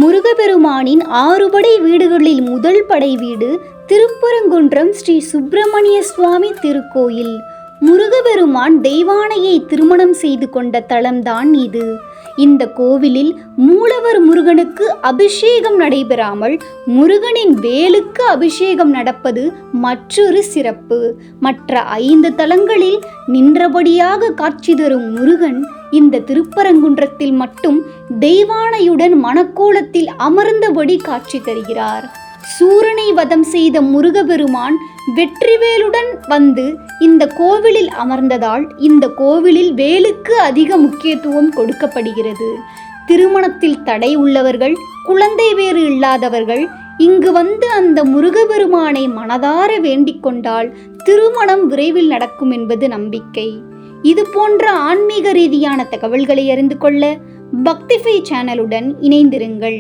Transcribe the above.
முருகப்பெருமானின் 6 படை வீடுகளில் முதல் படை வீடு திருப்பரங்குன்றம் ஸ்ரீ சுப்பிரமணிய சுவாமி திருக்கோயில். முருகப்பெருமான் தெய்வானையை திருமணம் செய்து கொண்ட தலம்தான் இது. இந்த கோவிலில் மூலவர் முருகனுக்கு அபிஷேகம் நடைபெறாமல் முருகனின் வேலுக்கு அபிஷேகம் நடப்பது மற்றொரு சிறப்பு. மற்ற 5 தலங்களில் நின்றபடியாக காட்சி தரும் முருகன் இந்த திருப்பரங்குன்றத்தில் மட்டும் தெய்வானையுடன் மணக்கோலத்தில் அமர்ந்தபடி காட்சி தருகிறார். சூரனை வதம் செய்த முருகப்பெருமான் வெற்றிவேலுடன் வந்து இந்த கோவிலில் அமர்ந்ததால் இந்த கோவிலில் வேலுக்கு அதிக முக்கியத்துவம் கொடுக்கப்படுகிறது. திருமணத்தில் தடை உள்ளவர்கள், குழந்தை வேறு இல்லாதவர்கள் இங்கு வந்து அந்த முருகப்பெருமானை மனதார வேண்டிக் கொண்டால் திருமணம் விரைவில் நடக்கும் என்பது நம்பிக்கை. இது போன்ற ஆன்மீக ரீதியான தகவல்களை அறிந்து கொள்ள பக்திஃபை சேனலுடன் இணைந்திருங்கள்.